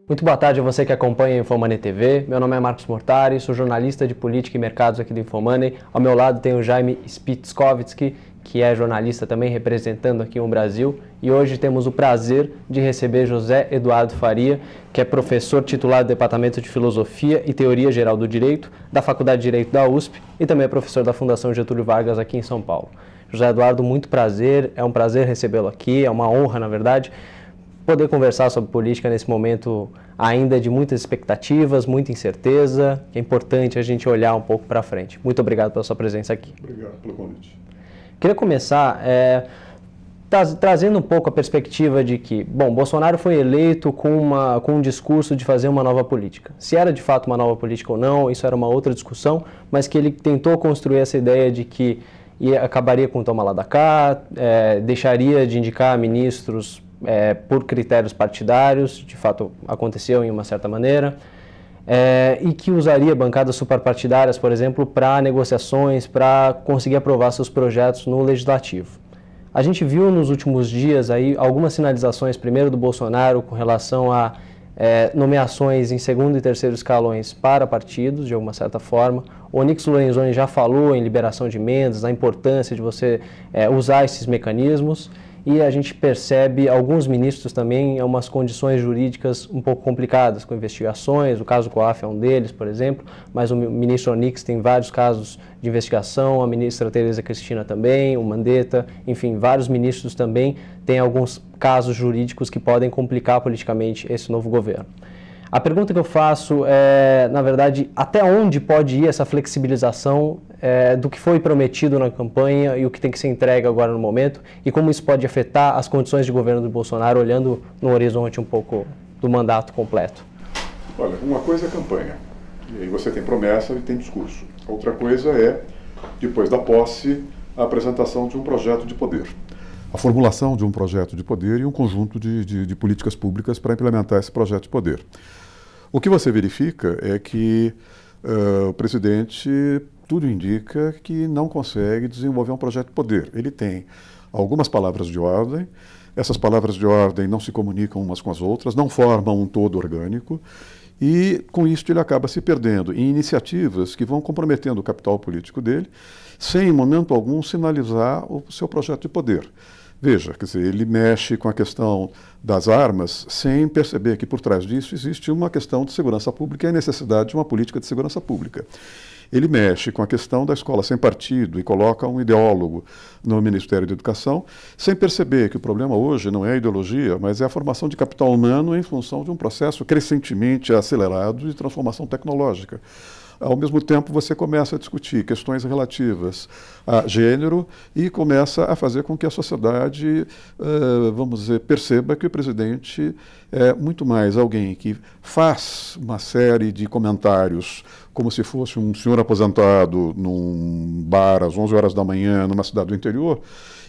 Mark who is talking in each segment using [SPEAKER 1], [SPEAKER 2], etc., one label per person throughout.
[SPEAKER 1] Muito boa tarde a você que acompanha a Infomoney TV. Meu nome é Marcos Mortari, sou jornalista de política e mercados aqui do Infomoney. Ao meu lado tem o Jaime Spitzkovitsky, que é jornalista também representando aqui o Brasil. E hoje temos o prazer de receber José Eduardo Faria, que é professor titular do Departamento de Filosofia e Teoria Geral do Direito, da Faculdade de Direito da USP e também é professor da Fundação Getúlio Vargas aqui em São Paulo. José Eduardo, muito prazer, é um prazer recebê-lo aqui, é uma honra, na verdade, poder conversar sobre política nesse momento ainda de muitas expectativas, muita incerteza. É importante a gente olhar um pouco para frente. Muito obrigado pela sua presença aqui.
[SPEAKER 2] Obrigado pelo convite.
[SPEAKER 1] Queria começar trazendo um pouco a perspectiva de que, bom, Bolsonaro foi eleito com um discurso de fazer uma nova política. Se era de fato uma nova política ou não, isso era uma outra discussão, mas que ele tentou construir essa ideia de que acabaria com o toma lá da cá, deixaria de indicar ministros por critérios partidários, de fato aconteceu em uma certa maneira, e que usaria bancadas superpartidárias, por exemplo, para negociações, para conseguir aprovar seus projetos no Legislativo. A gente viu nos últimos dias aí algumas sinalizações, primeiro do Bolsonaro, com relação a nomeações em segundo e terceiro escalões para partidos, de alguma certa forma. O Onyx Lorenzoni já falou em liberação de emendas, a importância de você usar esses mecanismos. E a gente percebe alguns ministros também em umas condições jurídicas um pouco complicadas, com investigações. O caso Coaf é um deles, por exemplo, mas o ministro Onyx tem vários casos de investigação, a ministra Tereza Cristina também, o Mandetta, enfim, vários ministros também têm alguns casos jurídicos que podem complicar politicamente esse novo governo. A pergunta que eu faço é, na verdade, até onde pode ir essa flexibilização do que foi prometido na campanha e o que tem que ser entregue agora no momento, e como isso pode afetar as condições de governo do Bolsonaro, olhando no horizonte um pouco do mandato completo?
[SPEAKER 2] Olha, uma coisa é campanha, e aí você tem promessa e tem discurso. Outra coisa é, depois da posse, a apresentação de um projeto de poder. A formulação de um projeto de poder e um conjunto de políticas públicas para implementar esse projeto de poder. O que você verifica é que o presidente, tudo indica que não consegue desenvolver um projeto de poder. Ele tem algumas palavras de ordem, essas palavras de ordem não se comunicam umas com as outras, não formam um todo orgânico, e com isso ele acaba se perdendo em iniciativas que vão comprometendo o capital político dele, sem em momento algum sinalizar o seu projeto de poder. Veja, quer dizer, ele mexe com a questão das armas sem perceber que por trás disso existe uma questão de segurança pública e a necessidade de uma política de segurança pública. Ele mexe com a questão da escola sem partido e coloca um ideólogo no Ministério da Educação, sem perceber que o problema hoje não é a ideologia, mas é a formação de capital humano em função de um processo crescentemente acelerado de transformação tecnológica. Ao mesmo tempo, você começa a discutir questões relativas a gênero e começa a fazer com que a sociedade, vamos dizer, perceba que o presidente é muito mais alguém que faz uma série de comentários como se fosse um senhor aposentado num bar às 11 horas da manhã numa cidade do interior,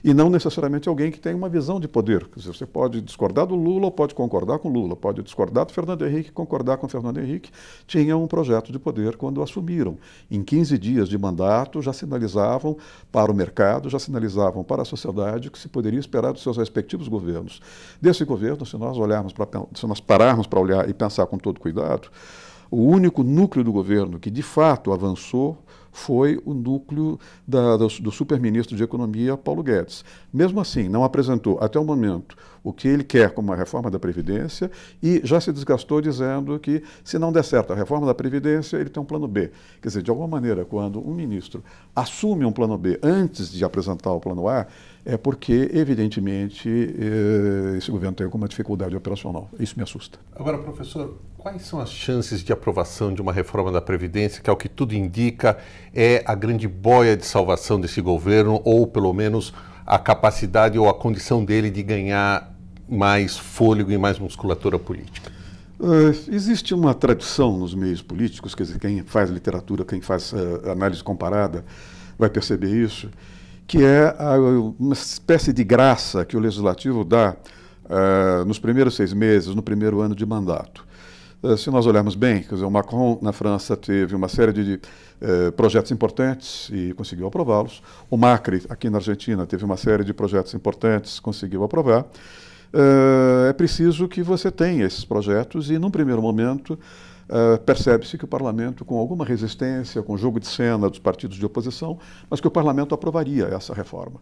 [SPEAKER 2] e não necessariamente alguém que tem uma visão de poder. Quer dizer, você pode discordar do Lula ou pode concordar com Lula, pode discordar do Fernando Henrique, concordar com o Fernando Henrique. Tinha um projeto de poder quando assumiram. Em 15 dias de mandato já sinalizavam para o mercado, já sinalizavam para a sociedade o que se poderia esperar dos seus respectivos governos. Desse governo, se nós pararmos para olhar e pensar com todo cuidado, o único núcleo do governo que de fato avançou foi o núcleo do superministro de Economia, Paulo Guedes. Mesmo assim, não apresentou até o momento o que ele quer como a reforma da Previdência e já se desgastou dizendo que, se não der certo a reforma da Previdência, ele tem um plano B. Quer dizer, de alguma maneira, quando um ministro assume um plano B antes de apresentar o plano A, é porque, evidentemente, esse governo tem alguma dificuldade operacional. Isso me assusta.
[SPEAKER 3] Agora, professor, quais são as chances de aprovação de uma reforma da Previdência, que, ao que tudo indica, é a grande boia de salvação desse governo, ou, pelo menos, a capacidade ou a condição dele de ganhar mais fôlego e mais musculatura política?
[SPEAKER 2] Existe uma tradição nos meios políticos, quer dizer, quem faz literatura, quem faz análise comparada, vai perceber isso, que é uma espécie de graça que o Legislativo dá nos primeiros 6 meses, no primeiro ano de mandato. Se nós olharmos bem, quer dizer, o Macron na França teve uma série de projetos importantes e conseguiu aprová-los. O Macri, aqui na Argentina, teve uma série de projetos importantes, conseguiu aprovar. é preciso que você tenha esses projetos e, num primeiro momento, percebe-se que o parlamento, com alguma resistência, com jogo de cena dos partidos de oposição, mas que o parlamento aprovaria essa reforma.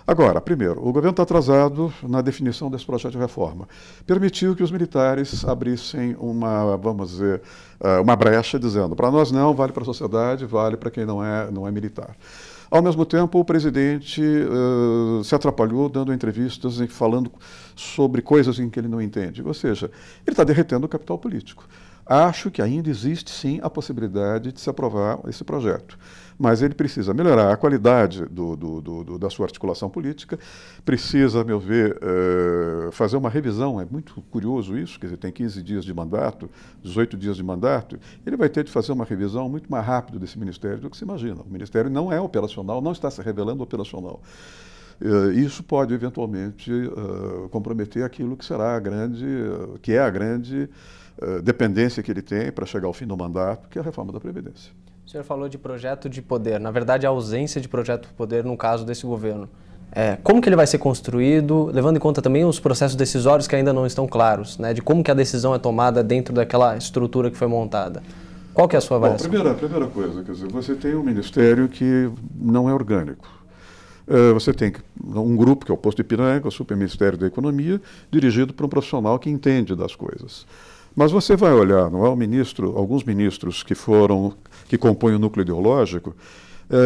[SPEAKER 2] Agora, primeiro, o governo está atrasado na definição desse projeto de reforma. Permitiu que os militares abrissem vamos dizer, uma brecha dizendo, para nós não, vale para a sociedade, vale para quem não é militar. Ao mesmo tempo, o presidente se atrapalhou dando entrevistas e falando sobre coisas em que ele não entende. Ou seja, ele está derretendo o capital político. Acho que ainda existe, sim, a possibilidade de se aprovar esse projeto. Mas ele precisa melhorar a qualidade da sua articulação política, precisa, a meu ver, fazer uma revisão. É muito curioso isso, quer dizer, tem 15 dias de mandato, 18 dias de mandato, ele vai ter de fazer uma revisão muito mais rápido desse ministério do que se imagina. O ministério não é operacional, não está se revelando operacional. Isso pode, eventualmente, comprometer aquilo que será a grande dependência que ele tem para chegar ao fim do mandato, que é a reforma da Previdência.
[SPEAKER 1] O senhor falou de projeto de poder, na verdade a ausência de projeto de poder no caso desse governo. Como que ele vai ser construído, levando em conta também os processos decisórios que ainda não estão claros, né, de como que a decisão é tomada dentro daquela estrutura que foi montada? Qual que é a sua avaliação?
[SPEAKER 2] Bom, primeira coisa, quer dizer, você tem um ministério que não é orgânico. Você tem um grupo, que é o Posto Ipiranga, o Superministério da Economia, dirigido por um profissional que entende das coisas. Mas você vai olhar, não é, alguns ministros que compõem o núcleo ideológico,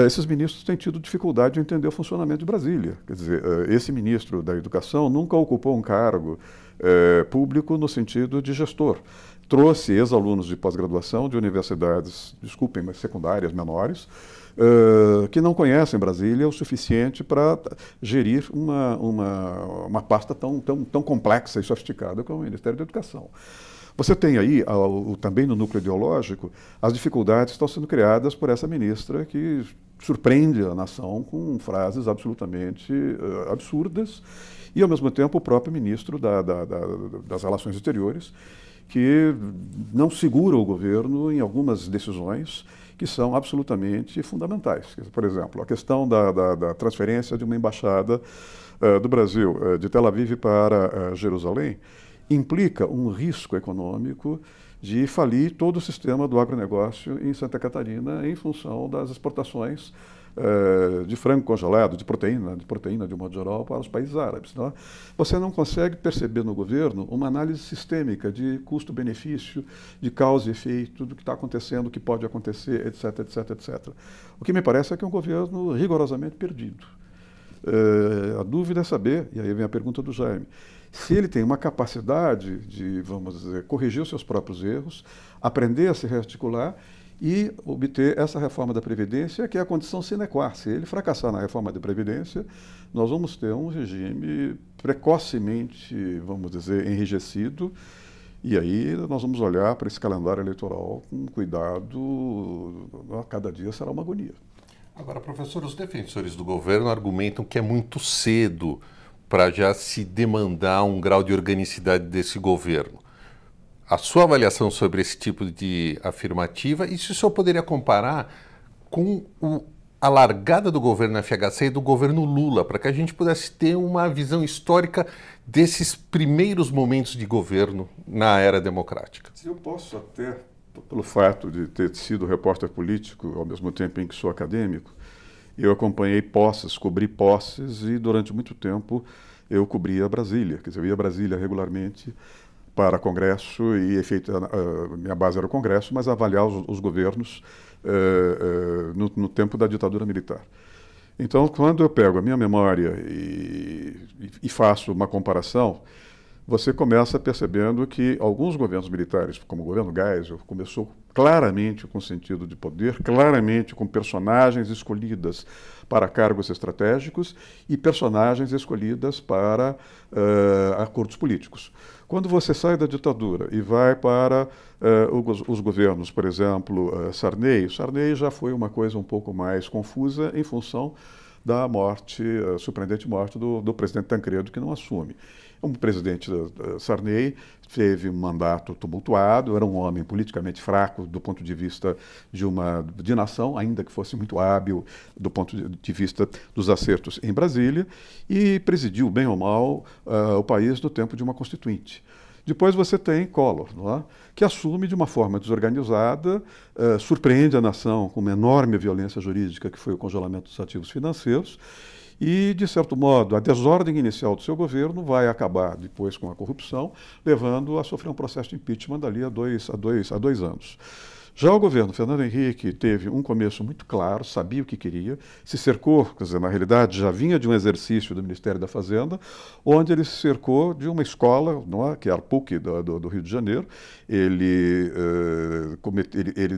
[SPEAKER 2] esses ministros têm tido dificuldade de entender o funcionamento de Brasília. Quer dizer, esse ministro da Educação nunca ocupou um cargo público no sentido de gestor. Trouxe ex-alunos de pós-graduação de universidades, desculpem, mas secundárias menores, que não conhecem Brasília o suficiente para gerir uma pasta tão complexa e sofisticada como o Ministério da Educação. Você tem aí, também no núcleo ideológico, as dificuldades que estão sendo criadas por essa ministra que surpreende a nação com frases absolutamente absurdas e, ao mesmo tempo, o próprio ministro das Relações Exteriores, que não segura o governo em algumas decisões que são absolutamente fundamentais. Por exemplo, a questão da transferência de uma embaixada do Brasil, de Tel Aviv para Jerusalém, implica um risco econômico de falir todo o sistema do agronegócio em Santa Catarina em função das exportações de frango congelado, de proteína de um modo geral, para os países árabes. Não é? Você não consegue perceber no governo uma análise sistêmica de custo-benefício, de causa e efeito, do que está acontecendo, o que pode acontecer, etc, etc, etc. O que me parece é que é um governo rigorosamente perdido. A dúvida é saber, e aí vem a pergunta do Jaime, se ele tem uma capacidade de, vamos dizer, corrigir os seus próprios erros, aprender a se rearticular e obter essa reforma da Previdência, que é a condição sine qua non. Se ele fracassar na reforma da Previdência, nós vamos ter um regime precocemente, vamos dizer, enrijecido, e aí nós vamos olhar para esse calendário eleitoral com cuidado, a cada dia será uma agonia.
[SPEAKER 3] Agora, professor, os defensores do governo argumentam que é muito cedo para já se demandar um grau de organicidade desse governo. A sua avaliação sobre esse tipo de afirmativa, e se o senhor poderia comparar com a largada do governo FHC e do governo Lula, para que a gente pudesse ter uma visão histórica desses primeiros momentos de governo na era democrática?
[SPEAKER 2] Eu posso até, pelo fato de ter sido repórter político, ao mesmo tempo em que sou acadêmico, eu acompanhei posses, cobri posses e durante muito tempo eu cobria Brasília. Quer dizer, eu ia a Brasília regularmente para Congresso e minha base era o Congresso, mas avaliar os governos no tempo da ditadura militar. Então, quando eu pego a minha memória e faço uma comparação, você começa percebendo que alguns governos militares, como o governo Geisel, começou claramente com sentido de poder, claramente com personagens escolhidas para cargos estratégicos e personagens escolhidas para acordos políticos. Quando você sai da ditadura e vai para os governos, por exemplo, Sarney já foi uma coisa um pouco mais confusa em função da morte, a surpreendente morte do presidente Tancredo, que não assume. O presidente Sarney teve um mandato tumultuado, era um homem politicamente fraco do ponto de vista de nação, ainda que fosse muito hábil do ponto de vista dos acertos em Brasília, e presidiu, bem ou mal, o país no tempo de uma constituinte. Depois você tem Collor, não é? Que assume de uma forma desorganizada, surpreende a nação com uma enorme violência jurídica, que foi o congelamento dos ativos financeiros, e, de certo modo, a desordem inicial do seu governo vai acabar depois com a corrupção, levando a sofrer um processo de impeachment dali a dois anos. Já o governo Fernando Henrique teve um começo muito claro, sabia o que queria, se cercou, quer dizer, na realidade já vinha de um exercício do Ministério da Fazenda, onde ele se cercou de uma escola, não é, que é a PUC do Rio de Janeiro. Ele,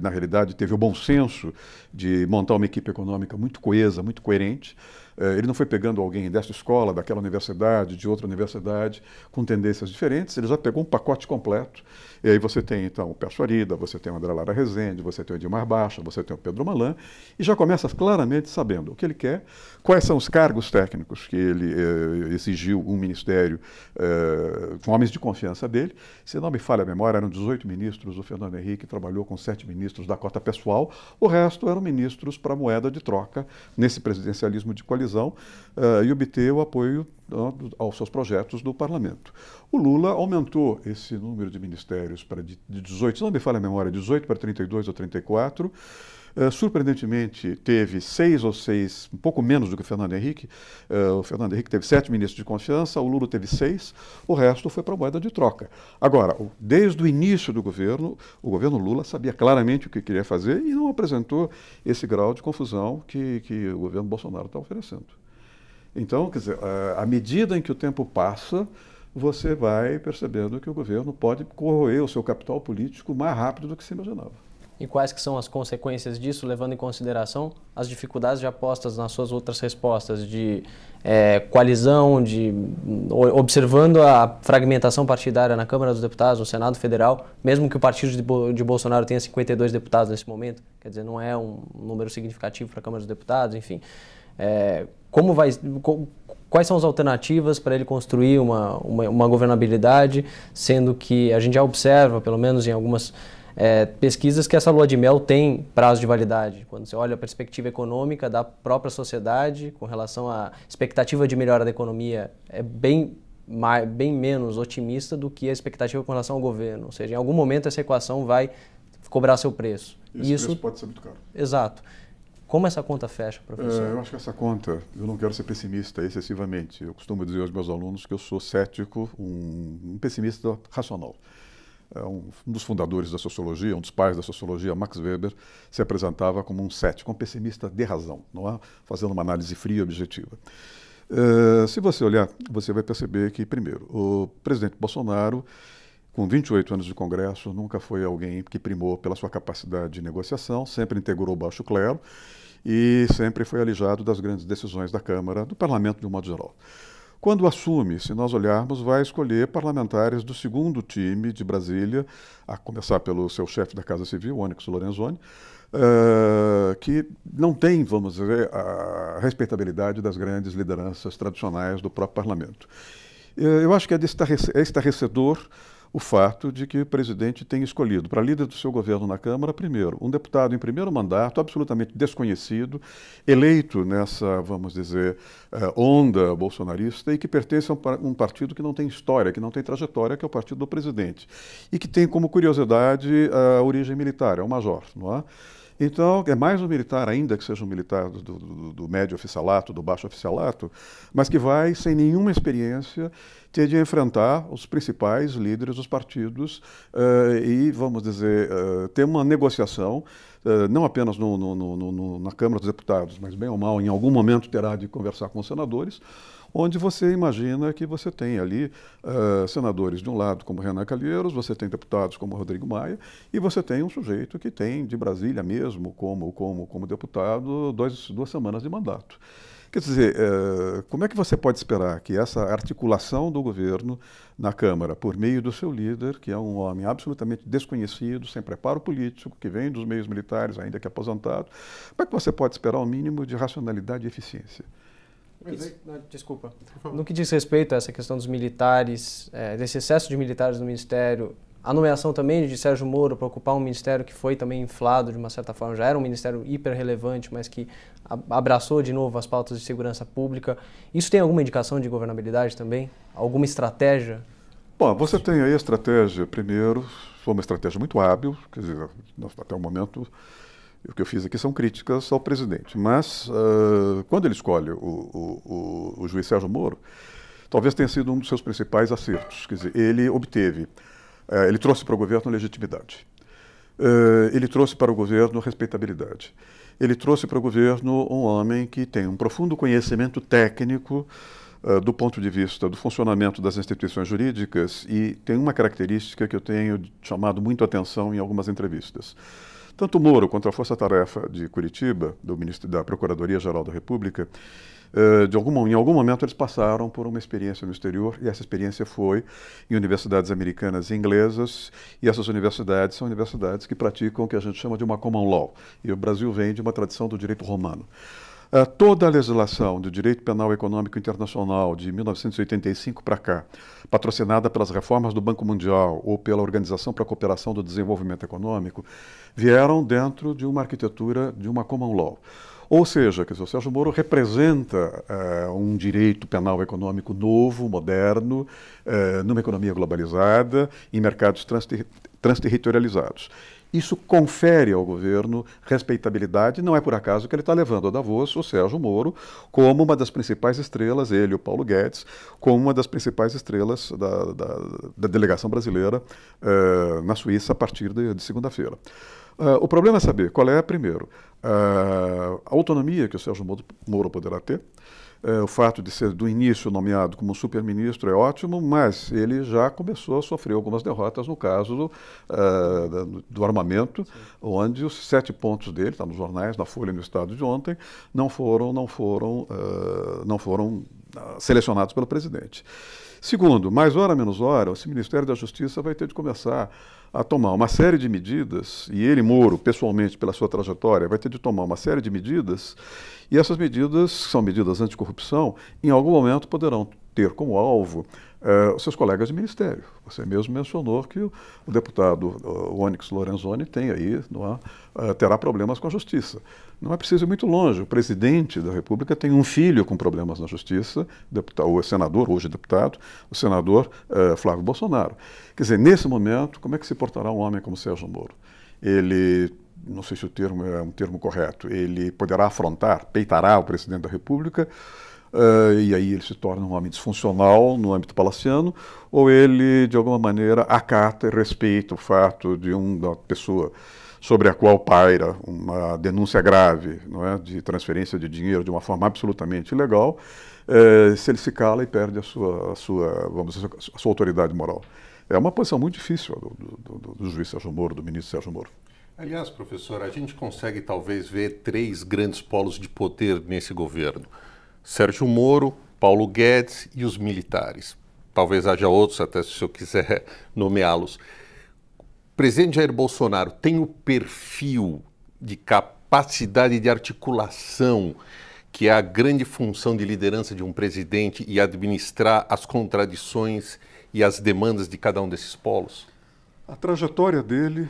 [SPEAKER 2] na realidade, teve o bom senso de montar uma equipe econômica muito coesa, muito coerente. Ele não foi pegando alguém dessa escola, daquela universidade, de outra universidade, com tendências diferentes, ele já pegou um pacote completo. E aí você tem, então, o Pércio Arida, você tem o André Lara Rezende, você tem o Edmar Baixa, você tem o Pedro Malan, e já começa claramente sabendo o que ele quer, quais são os cargos técnicos que ele exigiu um ministério com homens de confiança dele. Se não me falha a memória, eram 18 ministros, o Fernando Henrique trabalhou com 7 ministros da cota pessoal, o resto eram ministros para moeda de troca, nesse presidencialismo de coalizão, e obter o apoio aos seus projetos do parlamento. O Lula aumentou esse número de ministérios de 18, se não me falha a memória, 18 para 32 ou 34. Surpreendentemente, teve 6 ou 6, um pouco menos do que o Fernando Henrique. O Fernando Henrique teve 7 ministros de confiança, o Lula teve 6, o resto foi para a moeda de troca. Agora, desde o início do governo, o governo Lula sabia claramente o que queria fazer e não apresentou esse grau de confusão que o governo Bolsonaro está oferecendo. Então, quer dizer, à medida em que o tempo passa, você vai percebendo que o governo pode corroer o seu capital político mais rápido do que se imaginava.
[SPEAKER 1] E quais que são as consequências disso, levando em consideração as dificuldades já postas nas suas outras respostas de coalizão, observando a fragmentação partidária na Câmara dos Deputados, no Senado Federal, mesmo que o partido de Bolsonaro tenha 52 deputados nesse momento, quer dizer, não é um número significativo para a Câmara dos Deputados, enfim. Quais são as alternativas para ele construir uma governabilidade, sendo que a gente já observa, pelo menos em algumas pesquisas, que essa lua de mel tem prazo de validade. Quando você olha a perspectiva econômica da própria sociedade, com relação à expectativa de melhora da economia, é bem menos otimista do que a expectativa com relação ao governo. Ou seja, em algum momento essa equação vai cobrar seu preço.
[SPEAKER 2] Isso pode ser muito caro.
[SPEAKER 1] Exato. Como essa conta fecha, professor?
[SPEAKER 2] Eu acho que essa conta, eu não quero ser pessimista excessivamente. Eu costumo dizer aos meus alunos que eu sou cético, um pessimista racional. Um dos fundadores da sociologia, um dos pais da sociologia, Max Weber, se apresentava como um cético, um pessimista de razão, não é? Fazendo uma análise fria e objetiva. Se você olhar, você vai perceber que, primeiro, o presidente Bolsonaro, com 28 anos de Congresso, nunca foi alguém que primou pela sua capacidade de negociação, sempre integrou o baixo clero e sempre foi alijado das grandes decisões da Câmara, do Parlamento de um modo geral. Quando assume, se nós olharmos, vai escolher parlamentares do segundo time de Brasília, a começar pelo seu chefe da Casa Civil, Onyx Lorenzoni, que não tem, vamos dizer, a respeitabilidade das grandes lideranças tradicionais do próprio parlamento. Eu acho que é estarrecedor o fato de que o presidente tem escolhido para líder do seu governo na Câmara, primeiro, um deputado em primeiro mandato, absolutamente desconhecido, eleito nessa, vamos dizer, onda bolsonarista e que pertence a um partido que não tem história, que não tem trajetória, que é o partido do presidente. E que tem como curiosidade a origem militar, é um major, não é? Então, é mais um militar, ainda que seja um militar do médio oficialato, do baixo oficialato, mas que vai, sem nenhuma experiência, ter de enfrentar os principais líderes dos partidos e, vamos dizer, ter uma negociação, não apenas na Câmara dos Deputados, mas bem ou mal, em algum momento terá de conversar com os senadores, onde você imagina que você tem ali senadores de um lado como Renan Calheiros, você tem deputados como Rodrigo Maia, e você tem um sujeito que tem de Brasília mesmo como deputado duas semanas de mandato. Quer dizer, como é que você pode esperar que essa articulação do governo na Câmara, por meio do seu líder, que é um homem absolutamente desconhecido, sem preparo político, que vem dos meios militares, ainda que aposentado, como é que você pode esperar um mínimo de racionalidade e eficiência?
[SPEAKER 1] Desculpa. No que diz respeito a essa questão dos militares, desse excesso de militares no Ministério, a nomeação também de Sérgio Moro para ocupar um ministério que foi também inflado de uma certa forma, já era um ministério hiper relevante, mas que abraçou de novo as pautas de segurança pública. Isso tem alguma indicação de governabilidade também? Alguma estratégia?
[SPEAKER 2] Bom, você tem aí a estratégia, primeiro, foi uma estratégia muito hábil, quer dizer, até o momento o que eu fiz aqui são críticas ao presidente, mas quando ele escolhe o juiz Sérgio Moro, talvez tenha sido um dos seus principais acertos, quer dizer, ele trouxe para o governo legitimidade, ele trouxe para o governo respeitabilidade, ele trouxe para o governo um homem que tem um profundo conhecimento técnico do ponto de vista do funcionamento das instituições jurídicas e tem uma característica que eu tenho chamado muito a atenção em algumas entrevistas. Tanto o Moro quanto a Força-Tarefa de Curitiba, da Procuradoria-Geral da República, em algum momento eles passaram por uma experiência no exterior e essa experiência foi em universidades americanas e inglesas e essas universidades são universidades que praticam o que a gente chama de uma common law e o Brasil vem de uma tradição do direito romano. Toda a legislação do direito penal econômico internacional de 1985 para cá, patrocinada pelas reformas do Banco Mundial ou pela Organização para a Cooperação do Desenvolvimento Econômico, vieram dentro de uma arquitetura de uma common law. Ou seja, que o Sérgio Moro representa um direito penal econômico novo, moderno, numa economia globalizada, em mercados transterritorializados. Isso confere ao governo respeitabilidade, não é por acaso que ele está levando a Davos o Sérgio Moro como uma das principais estrelas, ele e o Paulo Guedes, como uma das principais estrelas da delegação brasileira na Suíça a partir de segunda-feira. O problema é saber qual é, primeiro, a autonomia que o Sérgio Moro poderá ter. O fato de ser do início nomeado como super-ministro é ótimo, mas ele já começou a sofrer algumas derrotas no caso do armamento, sim, onde os 7 pontos dele, está nos jornais, na Folha e no Estado de ontem, não foram selecionados pelo presidente. Segundo, mais hora menos hora, esse Ministério da Justiça vai ter de começar a tomar uma série de medidas, e ele, Moro, pessoalmente, pela sua trajetória, vai ter de tomar uma série de medidas, e essas medidas, que são medidas anticorrupção, em algum momento poderão ter como alvo os seus colegas de ministério. Você mesmo mencionou que o deputado Onyx Lorenzoni tem aí, terá problemas com a justiça. Não é preciso ir muito longe. O presidente da República tem um filho com problemas na justiça, o senador, hoje deputado, o senador Flávio Bolsonaro. Quer dizer, nesse momento, como é que se portará um homem como Sérgio Moro? Ele, não sei se o termo é um termo correto, ele poderá peitará o presidente da República, e aí ele se torna um homem disfuncional no âmbito palaciano, ou ele, de alguma maneira, acata e respeita o fato de uma pessoa sobre a qual paira uma denúncia grave, não é, de transferência de dinheiro de uma forma absolutamente ilegal, se ele se cala e perde a sua autoridade moral. É uma posição muito difícil do juiz Sérgio Moro, do ministro Sérgio Moro.
[SPEAKER 3] Aliás, professor, a gente consegue talvez ver 3 grandes polos de poder nesse governo. Sérgio Moro, Paulo Guedes e os militares. Talvez haja outros, até se o senhor quiser nomeá-los. O presidente Jair Bolsonaro tem o perfil de capacidade de articulação, que é a grande função de liderança de um presidente e administrar as contradições e as demandas de cada um desses polos?
[SPEAKER 2] A trajetória dele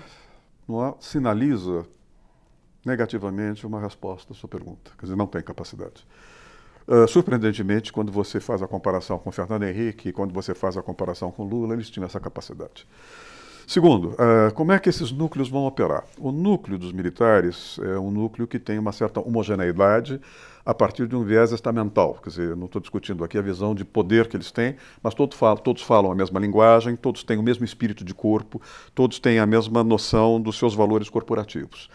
[SPEAKER 2] sinaliza negativamente uma resposta à sua pergunta. Quer dizer, não tem capacidade. Surpreendentemente, quando você faz a comparação com Fernando Henrique, quando você faz a comparação com Lula, eles tinham essa capacidade. Segundo, como é que esses núcleos vão operar? O núcleo dos militares é um núcleo que tem uma certa homogeneidade a partir de um viés estamental. Quer dizer, não estou discutindo aqui a visão de poder que eles têm, mas todos falam a mesma linguagem, todos têm o mesmo espírito de corpo, todos têm a mesma noção dos seus valores corporativos.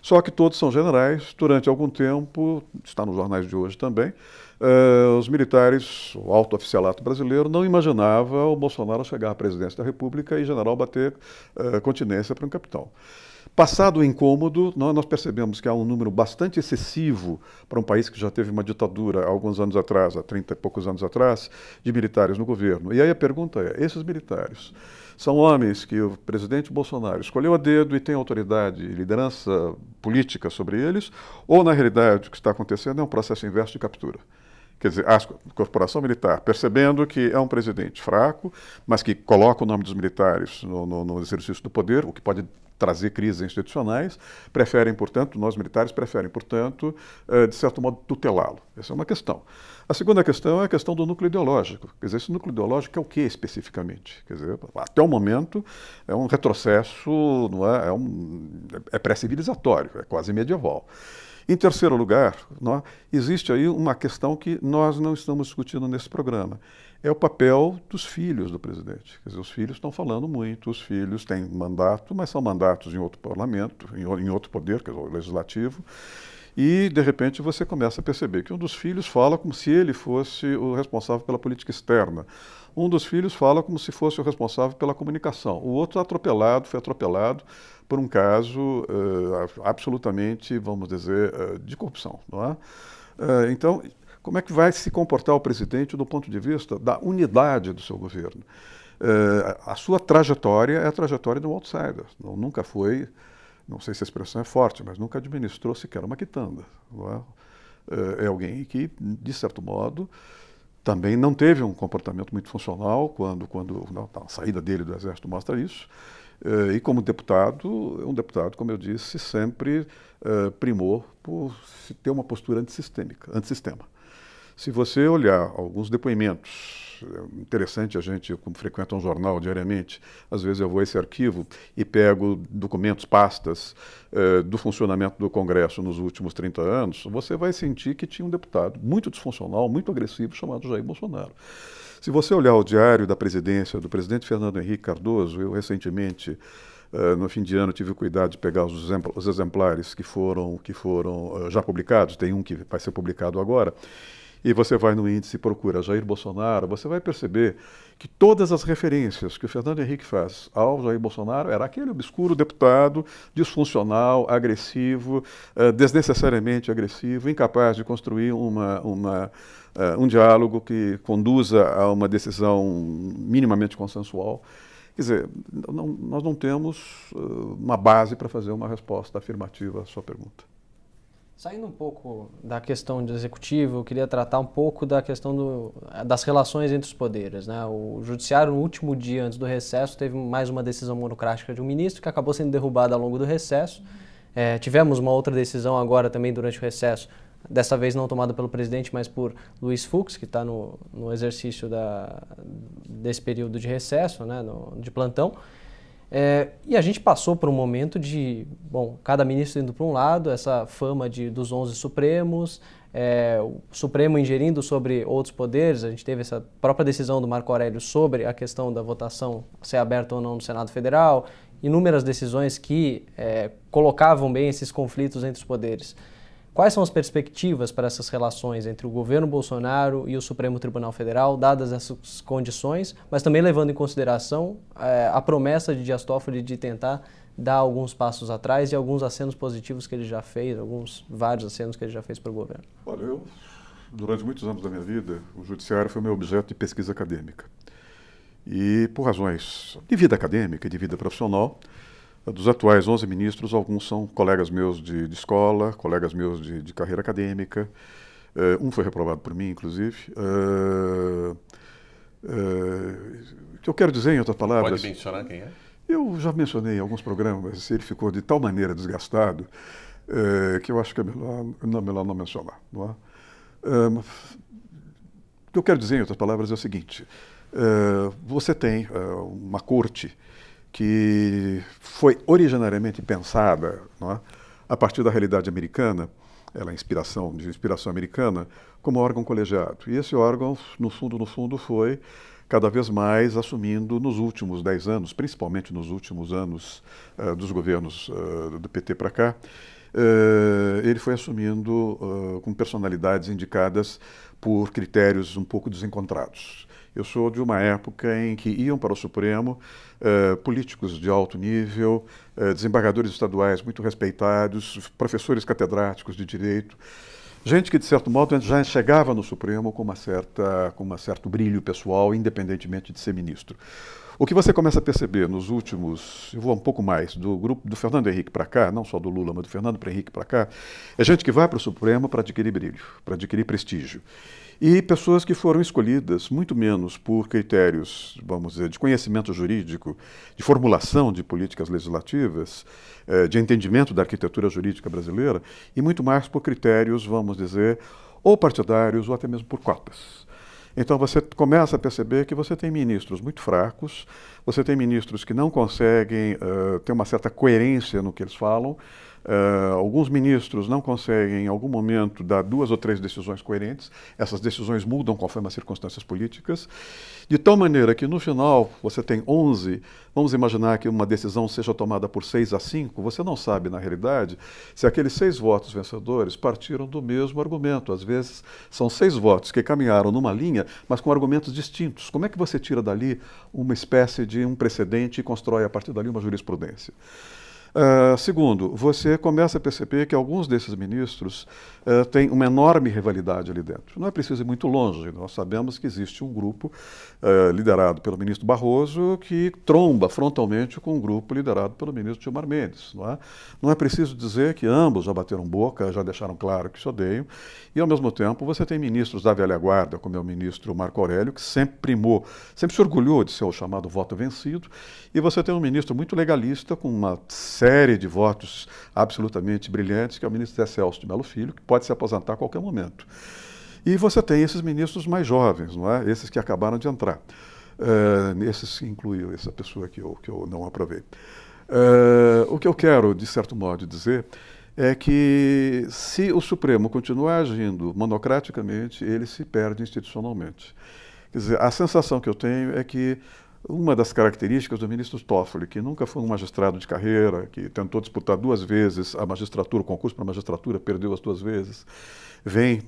[SPEAKER 2] Só que todos são generais. Durante algum tempo, está nos jornais de hoje também, os militares, o alto oficialato brasileiro, não imaginava o Bolsonaro chegar à presidência da República e general bater continência para um capitão. Passado o incômodo, nós percebemos que há um número bastante excessivo para um país que já teve uma ditadura há alguns anos atrás, há 30 e poucos anos atrás, de militares no governo. E aí a pergunta é, esses militares são homens que o presidente Bolsonaro escolheu a dedo e tem autoridade e liderança política sobre eles, ou na realidade o que está acontecendo é um processo inverso de captura? Quer dizer, a corporação militar, percebendo que é um presidente fraco, mas que coloca o nome dos militares no exercício do poder, o que pode trazer crises institucionais, nós militares preferem, portanto, de certo modo, tutelá-lo. Essa é uma questão. A segunda questão é a questão do núcleo ideológico. Quer dizer, esse núcleo ideológico é o que especificamente? Quer dizer, até o momento é um retrocesso, não é? É pré-civilizatório, é quase medieval. Em terceiro lugar, existe aí uma questão que nós não estamos discutindo nesse programa. É o papel dos filhos do presidente. Quer dizer, os filhos estão falando muito, os filhos têm mandato, mas são mandatos em outro parlamento, em outro poder, que é o legislativo. E, de repente, você começa a perceber que um dos filhos fala como se ele fosse o responsável pela política externa. Um dos filhos fala como se fosse o responsável pela comunicação. O outro foi atropelado por um caso absolutamente, vamos dizer, de corrupção. Não é? Então, como é que vai se comportar o presidente do ponto de vista da unidade do seu governo? A sua trajetória é a trajetória de um outsider. Nunca foi, não sei se a expressão é forte, mas nunca administrou sequer uma quitanda. Não é? É alguém que, de certo modo, também não teve um comportamento muito funcional quando a saída dele do Exército mostra isso. E como deputado, um deputado, como eu disse, sempre primou por ter uma postura antissistema. Se você olhar alguns depoimentos, é interessante, a gente, como frequenta um jornal diariamente, às vezes eu vou a esse arquivo e pego documentos, pastas do funcionamento do Congresso nos últimos 30 anos, você vai sentir que tinha um deputado muito disfuncional, muito agressivo, chamado Jair Bolsonaro. Se você olhar o diário da presidência do presidente Fernando Henrique Cardoso, eu recentemente, no fim de ano, tive o cuidado de pegar os exemplares que foram já publicados, tem um que vai ser publicado agora, e você vai no índice e procura Jair Bolsonaro, você vai perceber que todas as referências que o Fernando Henrique faz ao Jair Bolsonaro era aquele obscuro deputado disfuncional, agressivo, desnecessariamente agressivo, incapaz de construir um diálogo que conduza a uma decisão minimamente consensual. Quer dizer, nós não temos uma base para fazer uma resposta afirmativa à sua pergunta.
[SPEAKER 1] Saindo um pouco da questão do executivo, eu queria tratar um pouco da questão das relações entre os poderes, né? O judiciário, no último dia antes do recesso, teve mais uma decisão monocrática de um ministro que acabou sendo derrubada ao longo do recesso. Tivemos uma outra decisão agora também durante o recesso, dessa vez não tomada pelo presidente, mas por Luiz Fux, que está no exercício desse período de recesso, né? De plantão. E a gente passou por um momento de, cada ministro indo para um lado, essa fama dos 11 Supremos, o Supremo ingerindo sobre outros poderes. A gente teve essa própria decisão do Marco Aurélio sobre a questão da votação ser aberta ou não no Senado Federal, inúmeras decisões que colocavam bem esses conflitos entre os poderes. Quais são as perspectivas para essas relações entre o governo Bolsonaro e o Supremo Tribunal Federal, dadas essas condições, mas também levando em consideração a promessa de Dias Toffoli de tentar dar alguns passos atrás e alguns acenos positivos que ele já fez, vários acenos que ele já fez para o governo?
[SPEAKER 2] Olha, durante muitos anos da minha vida, o judiciário foi meu objeto de pesquisa acadêmica. E por razões de vida acadêmica e de vida profissional, dos atuais 11 ministros, alguns são colegas meus de escola, colegas meus de carreira acadêmica. Um foi reprovado por mim, inclusive. O que eu quero dizer, em outras palavras...
[SPEAKER 3] Pode mencionar quem é?
[SPEAKER 2] Eu já mencionei em alguns programas, ele ficou de tal maneira desgastado que eu acho que é melhor não mencionar. Não é? O que eu quero dizer, em outras palavras, é o seguinte. Você tem uma corte que foi originariamente pensada, não é, a partir da realidade americana, ela é de inspiração americana, como órgão colegiado. E esse órgão, no fundo, foi cada vez mais assumindo nos últimos 10 anos, principalmente nos últimos anos dos governos do PT para cá, ele foi assumindo com personalidades indicadas por critérios um pouco desencontrados. Eu sou de uma época em que iam para o Supremo políticos de alto nível, desembargadores estaduais muito respeitados, professores catedráticos de direito, gente que, de certo modo, já chegava no Supremo com um certo brilho pessoal, independentemente de ser ministro. O que você começa a perceber nos últimos, eu vou um pouco mais, do grupo do Fernando Henrique para cá, não só do Lula, mas do Fernando Henrique para cá, é gente que vai para o Supremo para adquirir brilho, para adquirir prestígio. E pessoas que foram escolhidas muito menos por critérios, vamos dizer, de conhecimento jurídico, de formulação de políticas legislativas, de entendimento da arquitetura jurídica brasileira, e muito mais por critérios, vamos dizer, ou partidários ou até mesmo por cotas. Então você começa a perceber que você tem ministros muito fracos, você tem ministros que não conseguem ter uma certa coerência no que eles falam, alguns ministros não conseguem, em algum momento, dar 2 ou 3 decisões coerentes, essas decisões mudam conforme as circunstâncias políticas, de tal maneira que, no final, você tem 11, vamos imaginar que uma decisão seja tomada por 6-5, você não sabe, na realidade, se aqueles 6 votos vencedores partiram do mesmo argumento. Às vezes, são 6 votos que caminharam numa linha, mas com argumentos distintos. Como é que você tira dali uma espécie de um precedente e constrói, a partir dali, uma jurisprudência? Segundo, você começa a perceber que alguns desses ministros têm uma enorme rivalidade ali dentro. Não é preciso ir muito longe, nós sabemos que existe um grupo liderado pelo ministro Barroso que tromba frontalmente com um grupo liderado pelo ministro Gilmar Mendes. Não é preciso dizer que ambos já bateram boca, já deixaram claro que se odeiam, e ao mesmo tempo você tem ministros da velha guarda, como é o ministro Marco Aurélio, que sempre se orgulhou de ser o chamado voto vencido, e você tem um ministro muito legalista, com uma série de votos absolutamente brilhantes, que é o ministro Zé Celso de Mello Filho, que pode se aposentar a qualquer momento. E você tem esses ministros mais jovens, não é? Esses que acabaram de entrar. Esses incluiu essa pessoa que eu não aprovei. O que eu quero, de certo modo, dizer é que, se o Supremo continuar agindo monocraticamente, ele se perde institucionalmente. Quer dizer, a sensação que eu tenho é que uma das características do ministro Toffoli, que nunca foi um magistrado de carreira, que tentou disputar 2 vezes a magistratura, o concurso para a magistratura, perdeu as 2 vezes, vem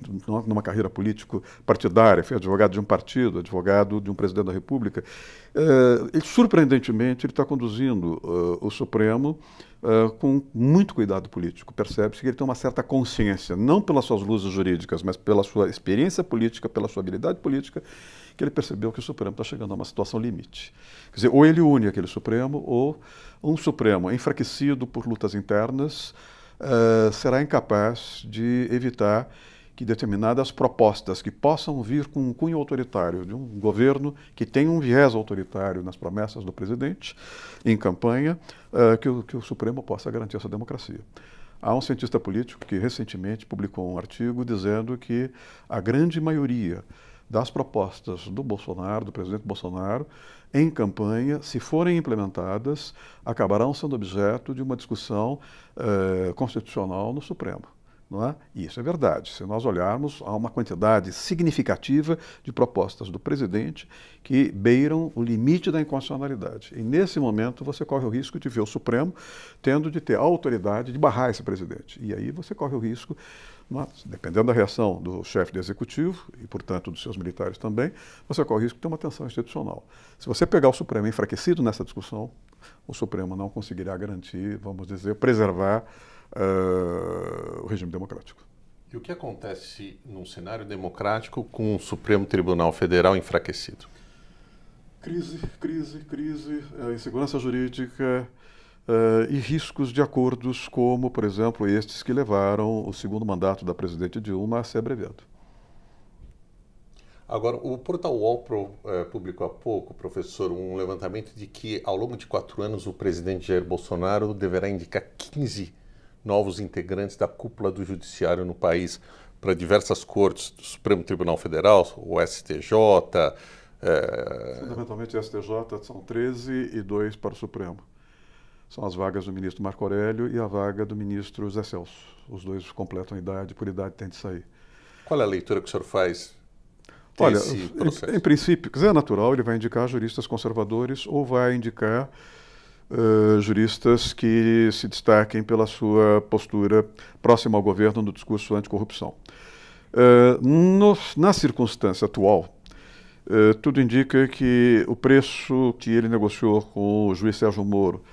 [SPEAKER 2] numa carreira político-partidária, foi advogado de um partido, advogado de um presidente da República. Surpreendentemente, ele está conduzindo o Supremo com muito cuidado político. Percebe-se que ele tem uma certa consciência, não pelas suas luzes jurídicas, mas pela sua experiência política, pela sua habilidade política, que ele percebeu que o Supremo está chegando a uma situação limite. Quer dizer, ou ele une aquele Supremo, ou um Supremo enfraquecido por lutas internas será incapaz de evitar que determinadas propostas que possam vir com um cunho autoritário de um governo que tem um viés autoritário nas promessas do presidente em campanha, que o Supremo possa garantir essa democracia. Há um cientista político que recentemente publicou um artigo dizendo que a grande maioria das propostas do Bolsonaro, do presidente Bolsonaro, em campanha, se forem implementadas, acabarão sendo objeto de uma discussão constitucional no Supremo. Não é? E isso é verdade. Se nós olharmos, há uma quantidade significativa de propostas do presidente que beiram o limite da inconstitucionalidade. E, nesse momento, você corre o risco de ver o Supremo tendo de ter a autoridade de barrar esse presidente. E aí você corre o risco, dependendo da reação do chefe do Executivo, e, portanto, dos seus militares também, você corre o risco de ter uma tensão institucional. Se você pegar o Supremo enfraquecido nessa discussão, o Supremo não conseguirá garantir, vamos dizer, preservar o regime democrático.
[SPEAKER 3] E o que acontece num cenário democrático com o Supremo Tribunal Federal enfraquecido?
[SPEAKER 2] Crise, insegurança jurídica e riscos de acordos como, por exemplo, estes que levaram o segundo mandato da presidente Dilma a ser abreviado.
[SPEAKER 3] Agora, o portal UOL publicou há pouco, professor, um levantamento de que, ao longo de 4 anos, o presidente Jair Bolsonaro deverá indicar 15 novos integrantes da cúpula do judiciário no país para diversas cortes, do Supremo Tribunal Federal, o STJ.
[SPEAKER 2] Fundamentalmente, o STJ são 13 e 2 para o Supremo. São as vagas do ministro Marco Aurélio e a vaga do ministro Zé Celso. Os dois completam a idade, por idade tem de sair.
[SPEAKER 3] Qual é a leitura que o senhor faz?
[SPEAKER 2] Olha, em princípio, quer dizer, é natural, ele vai indicar juristas conservadores ou vai indicar juristas que se destaquem pela sua postura próxima ao governo no discurso anticorrupção. Na circunstância atual, Tudo indica que o preço que ele negociou com o juiz Sérgio Moro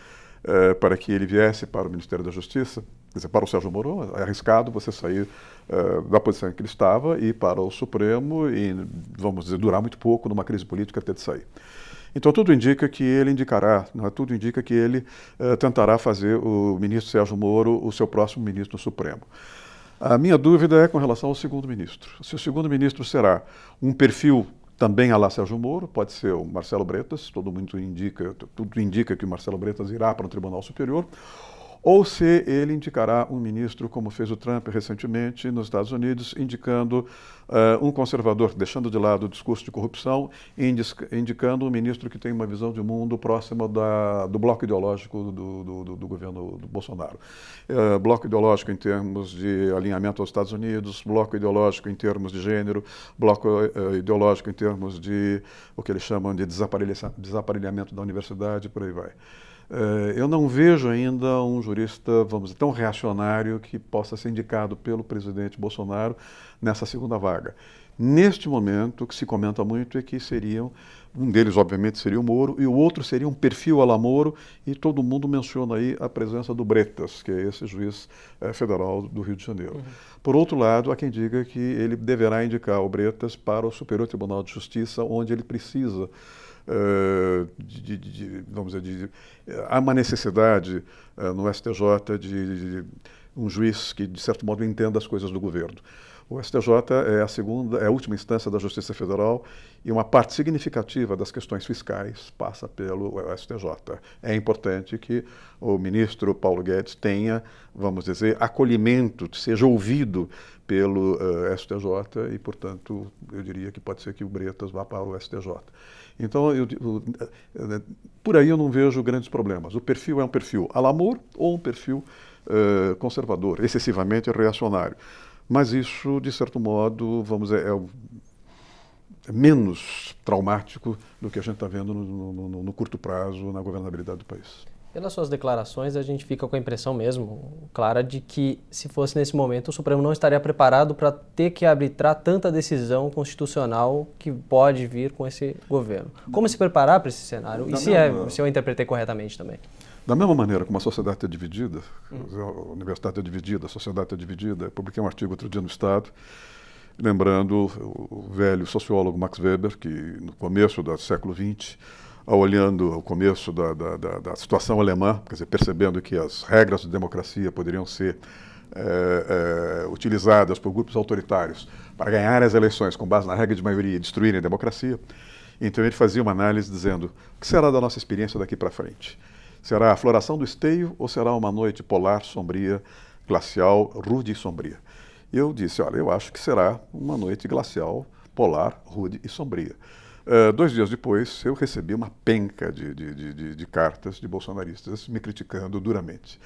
[SPEAKER 2] para que ele viesse para o Ministério da Justiça, quer dizer, para o Sérgio Moro, é arriscado você sair da posição em que ele estava e ir para o Supremo e, vamos dizer, durar muito pouco numa crise política até de sair. Então tudo indica que ele indicará, tudo indica que ele tentará fazer o ministro Sérgio Moro o seu próximo ministro do Supremo. A minha dúvida é com relação ao segundo ministro. Se o segundo ministro será um perfil também à la Sérgio Moro, pode ser o Marcelo Bretas, tudo indica que o Marcelo Bretas irá para o Tribunal Superior, ou se ele indicará um ministro, como fez o Trump recentemente nos Estados Unidos, indicando um conservador, deixando de lado o discurso de corrupção, indicando um ministro que tem uma visão de mundo próxima do bloco ideológico do governo do Bolsonaro. Bloco ideológico em termos de alinhamento aos Estados Unidos, bloco ideológico em termos de gênero, bloco ideológico em termos de o que eles chamam de desaparelhamento da universidade, por aí vai. Eu não vejo ainda um jurista, vamos dizer, tão reacionário que possa ser indicado pelo presidente Bolsonaro nessa segunda vaga. Neste momento, o que se comenta muito é que um deles obviamente seria o Moro, e o outro seria um perfil à la Moro, e todo mundo menciona aí a presença do Bretas, que é esse juiz federal do Rio de Janeiro. Uhum. Por outro lado, há quem diga que ele deverá indicar o Bretas para o Superior Tribunal de Justiça, onde ele precisa vamos dizer, há uma necessidade no STJ de um juiz que, de certo modo, entenda as coisas do governo. O STJ é a última instância da Justiça Federal e uma parte significativa das questões fiscais passa pelo STJ. É importante que o ministro Paulo Guedes tenha, vamos dizer, acolhimento, seja ouvido pelo STJ e, portanto, eu diria que pode ser que o Bretas vá para o STJ. Então, por aí eu não vejo grandes problemas. O perfil é um perfil à la Moro ou um perfil conservador, excessivamente reacionário. Mas isso, de certo modo, vamos dizer, é menos traumático do que a gente está vendo no curto prazo na governabilidade do país.
[SPEAKER 1] Pelas suas declarações, a gente fica com a impressão mesmo, clara, de que se fosse nesse momento, o Supremo não estaria preparado para ter que arbitrar tanta decisão constitucional que pode vir com esse governo. Como se preparar para esse cenário? E se eu interpretei corretamente também?
[SPEAKER 2] Da mesma maneira como a sociedade está dividida, a universidade está dividida, a sociedade está dividida, eu publiquei um artigo outro dia no Estado, lembrando o velho sociólogo Max Weber, que no começo do século XX, olhando o começo da situação alemã, quer dizer, percebendo que as regras de democracia poderiam ser utilizadas por grupos autoritários para ganhar as eleições com base na regra de maioria e destruírem a democracia, então ele fazia uma análise dizendo: o que será da nossa experiência daqui para frente? Será a floração do esteio ou será uma noite polar, sombria, glacial, rude e sombria? Eu disse: olha, eu acho que será uma noite glacial, polar, rude e sombria. 2 dias depois, eu recebi uma penca de cartas de bolsonaristas me criticando duramente.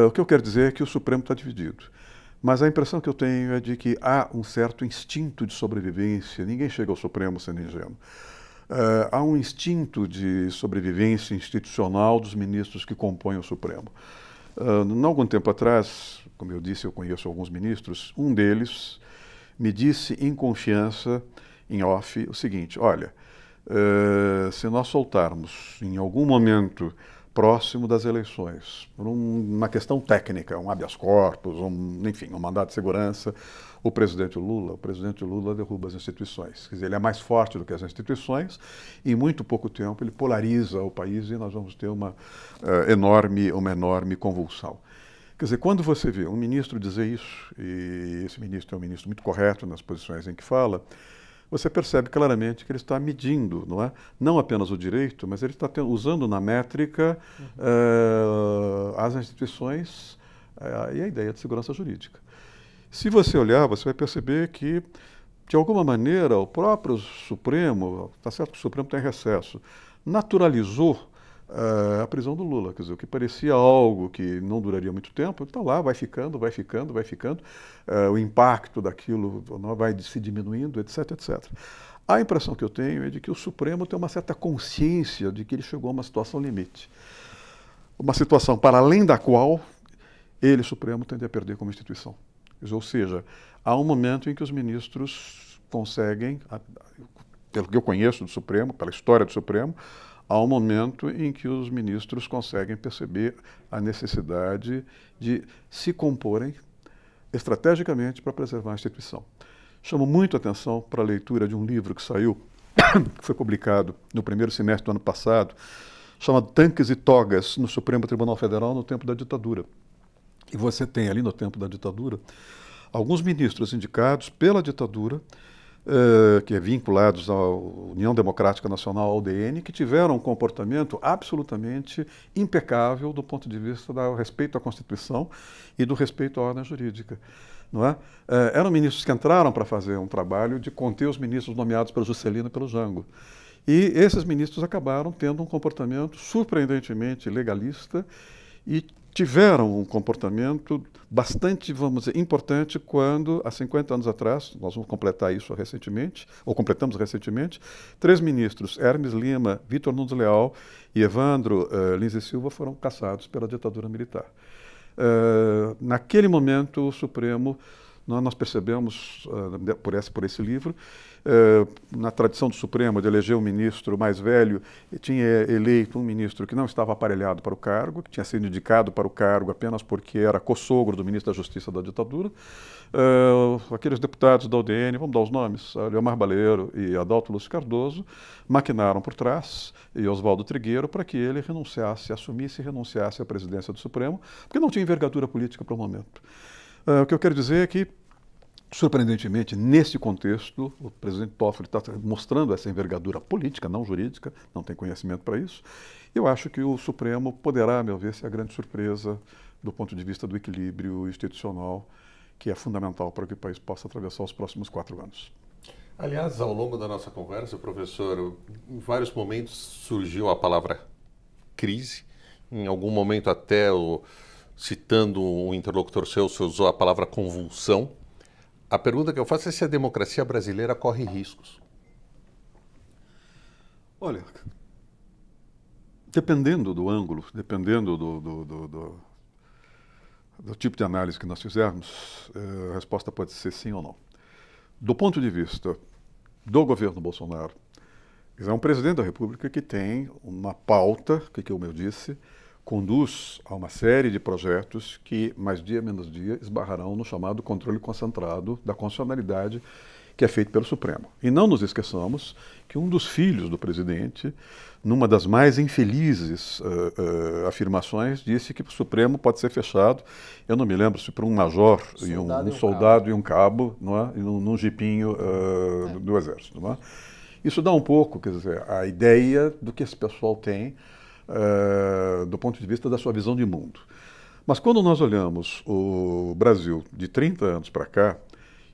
[SPEAKER 2] O que eu quero dizer é que o Supremo está dividido. Mas a impressão que eu tenho é de que há um certo instinto de sobrevivência. Ninguém chega ao Supremo sendo ingênuo. Há um instinto de sobrevivência institucional dos ministros que compõem o Supremo. Há algum tempo atrás, como eu disse, eu conheço alguns ministros, um deles me disse em confiança, em off, o seguinte: olha, se nós soltarmos em algum momento próximo das eleições, por uma questão técnica, um habeas corpus, enfim, um mandado de segurança, o presidente Lula derruba as instituições. Quer dizer, ele é mais forte do que as instituições e em muito pouco tempo ele polariza o país e nós vamos ter uma enorme convulsão. Quer dizer, quando você vê um ministro dizer isso, e esse ministro é um ministro muito correto nas posições em que fala, você percebe claramente que ele está medindo, não é? Não apenas o direito, mas ele está usando na métrica as instituições e a ideia de segurança jurídica. Se você olhar, você vai perceber que, de alguma maneira, o próprio Supremo, está certo que o Supremo está em recesso, naturalizou a prisão do Lula, quer dizer, o que parecia algo que não duraria muito tempo, está lá, vai ficando, o impacto daquilo vai se diminuindo, etc, etc. A impressão que eu tenho é de que o Supremo tem uma certa consciência de que ele chegou a uma situação limite. Uma situação para além da qual ele, Supremo, tende a perder como instituição. Ou seja, há um momento em que os ministros conseguem, pelo que eu conheço do Supremo, pela história do Supremo, há um momento em que os ministros conseguem perceber a necessidade de se comporem estrategicamente para preservar a instituição. Chamo muito a atenção para a leitura de um livro que saiu, que foi publicado no primeiro semestre do ano passado, chamado Tanques e Togas no Supremo Tribunal Federal no tempo da ditadura. E você tem ali no tempo da ditadura alguns ministros indicados pela ditadura, que é vinculados à União Democrática Nacional, ao UDN, que tiveram um comportamento absolutamente impecável do ponto de vista do respeito à Constituição e do respeito à ordem jurídica. Não é? Eram ministros que entraram para fazer um trabalho de conter os ministros nomeados pelo Juscelino e pelo Jango. E esses ministros acabaram tendo um comportamento surpreendentemente legalista e tiveram um comportamento bastante, vamos dizer, importante quando, há 50 anos atrás, nós vamos completar isso recentemente, ou completamos recentemente, 3 ministros, Hermes Lima, Vitor Nunes Leal e Evandro Lins e Silva, foram caçados pela ditadura militar. Naquele momento, o Supremo, nós percebemos, por esse livro, na tradição do Supremo de eleger um ministro mais velho, tinha eleito um ministro que não estava aparelhado para o cargo, que tinha sido indicado para o cargo apenas porque era co-sogro do ministro da Justiça da ditadura. Aqueles deputados da UDN, vamos dar os nomes, Leomar Baleiro e Adalto Lúcio Cardoso, maquinaram por trás, e Oswaldo Trigueiro, para que ele renunciasse, assumisse e renunciasse à presidência do Supremo, porque não tinha envergadura política para o momento. O que eu quero dizer é que, surpreendentemente, nesse contexto, o presidente Toffoli está mostrando essa envergadura política, não jurídica, não tem conhecimento para isso. Eu acho que o Supremo poderá, a meu ver, ser a grande surpresa do ponto de vista do equilíbrio institucional, que é fundamental para que o país possa atravessar os próximos 4 anos.
[SPEAKER 3] Aliás, ao longo da nossa conversa, professor, em vários momentos surgiu a palavra crise, em algum momento até citando um interlocutor seu, você usou a palavra convulsão. A pergunta que eu faço é se a democracia brasileira corre riscos.
[SPEAKER 2] Olha, dependendo do ângulo, dependendo do tipo de análise que nós fizermos, a resposta pode ser sim ou não. Do ponto de vista do governo Bolsonaro, é um presidente da República que tem uma pauta, que como eu disse, conduz a uma série de projetos que, mais dia menos dia, esbarrarão no chamado controle concentrado da constitucionalidade que é feito pelo Supremo. E não nos esqueçamos que um dos filhos do presidente, numa das mais infelizes afirmações, disse que o Supremo pode ser fechado, eu não me lembro se por um major, um soldado e um cabo, não é? E num jipinho do Exército. Não é? Isso dá um pouco, quer dizer, a ideia do que esse pessoal tem do ponto de vista da sua visão de mundo. Mas quando nós olhamos o Brasil de 30 anos para cá,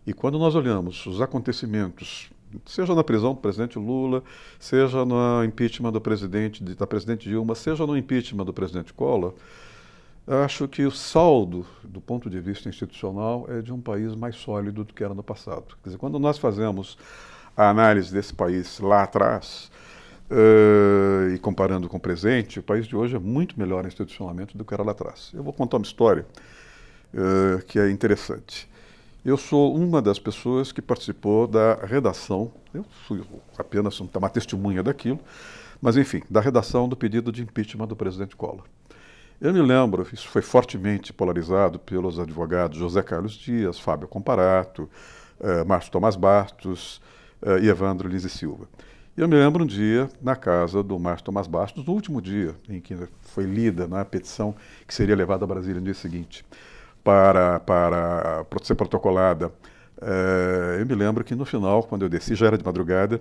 [SPEAKER 2] e quando nós olhamos os acontecimentos, seja na prisão do presidente Lula, seja no impeachment da presidente Dilma, seja no impeachment do presidente Collor, acho que o saldo, do ponto de vista institucional, é de um país mais sólido do que era no passado. Quer dizer, quando nós fazemos a análise desse país lá atrás, e comparando com o presente, o país de hoje é muito melhor institucionalmente do que era lá atrás. Eu vou contar uma história que é interessante. Eu sou uma das pessoas que participou da redação, eu fui apenas uma testemunha daquilo, mas enfim, da redação do pedido de impeachment do presidente Collor. Eu me lembro, isso foi fortemente polarizado pelos advogados José Carlos Dias, Fábio Comparato, Márcio Tomás Bastos e Evandro Lins e Silva. Eu me lembro um dia, na casa do Márcio Tomás Bastos, no último dia em que foi lida a petição que seria levada a Brasília no dia seguinte, para ser protocolada. Eu me lembro que no final, quando eu desci, já era de madrugada,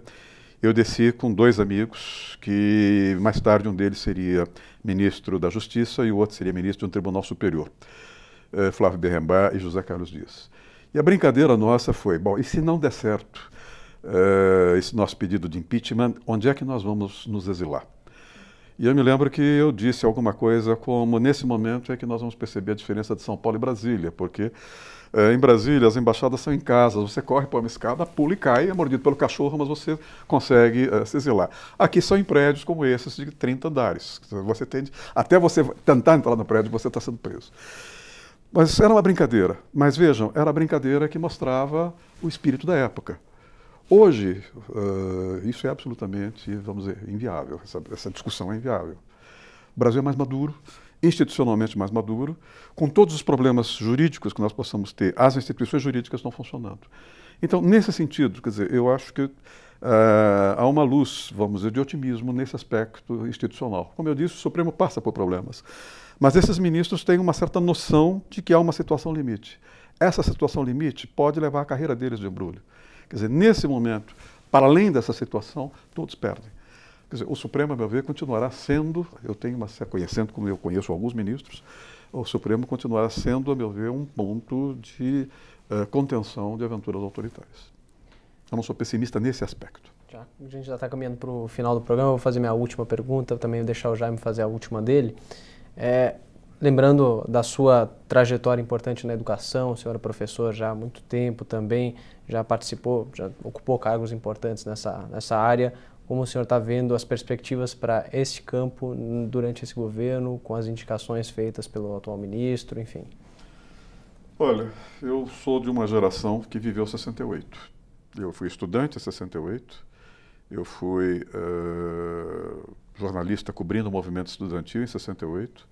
[SPEAKER 2] eu desci com 2 amigos, que mais tarde um deles seria ministro da Justiça e o outro seria ministro de um tribunal superior, Flávio Berrembá e José Carlos Dias. E a brincadeira nossa foi, bom, e se não der certo esse nosso pedido de impeachment, onde é que nós vamos nos exilar? E eu me lembro que eu disse alguma coisa como, nesse momento é que nós vamos perceber a diferença de São Paulo e Brasília, porque em Brasília as embaixadas são em casas, você corre por uma escada, pula e cai, é mordido pelo cachorro, mas você consegue se exilar. Aqui são em prédios como esses de 30 andares. Você até você tentar entrar no prédio, você está sendo preso. Mas era uma brincadeira. Mas vejam, era a brincadeira que mostrava o espírito da época. Hoje, isso é absolutamente, vamos dizer, inviável. Essa discussão é inviável. O Brasil é mais maduro, institucionalmente mais maduro, com todos os problemas jurídicos que nós possamos ter, as instituições jurídicas estão funcionando. Então, nesse sentido, quer dizer, eu acho que há uma luz, vamos dizer, de otimismo nesse aspecto institucional. Como eu disse, o Supremo passa por problemas, mas esses ministros têm uma certa noção de que há uma situação limite. Essa situação limite pode levar a carreira deles de embrulho. Quer dizer, nesse momento, para além dessa situação, todos perdem. Quer dizer, o Supremo, a meu ver, continuará sendo, conhecendo como eu conheço alguns ministros, o Supremo continuará sendo, a meu ver, um ponto de contenção de aventuras autoritárias. Eu não sou pessimista nesse aspecto.
[SPEAKER 1] A gente já está caminhando para o final do programa, eu vou fazer minha última pergunta, também vou deixar o Jaime fazer a última dele. Lembrando da sua trajetória importante na educação, o senhor é professor já há muito tempo também, já participou, já ocupou cargos importantes nessa área. Como o senhor está vendo as perspectivas para esse campo durante esse governo, com as indicações feitas pelo atual ministro, enfim?
[SPEAKER 2] Olha, eu sou de uma geração que viveu 68. Eu fui estudante em 68, eu fui jornalista cobrindo o movimento estudantil em 68.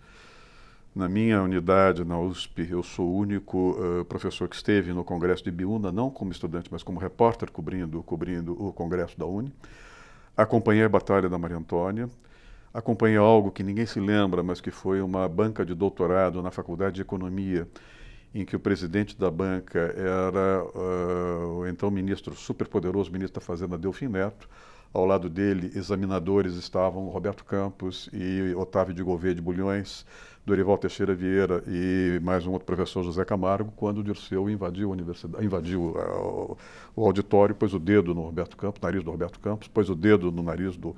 [SPEAKER 2] Na minha unidade, na USP, eu sou o único professor que esteve no Congresso de Ibiúna, não como estudante, mas como repórter cobrindo o Congresso da UNE. Acompanhei a Batalha da Maria Antônia, acompanhei algo que ninguém se lembra, mas que foi uma banca de doutorado na Faculdade de Economia, em que o presidente da banca era o então ministro, superpoderoso ministro da Fazenda, Delfim Neto. Ao lado dele, examinadores estavam Roberto Campos e Otávio de Gouveia de Bulhões, Dorival Teixeira Vieira e mais um outro professor, José Camargo, quando o Dirceu invadiu a universidade, invadiu o auditório, pôs o dedo no Roberto Campos, nariz do Roberto Campos, pôs o dedo no nariz do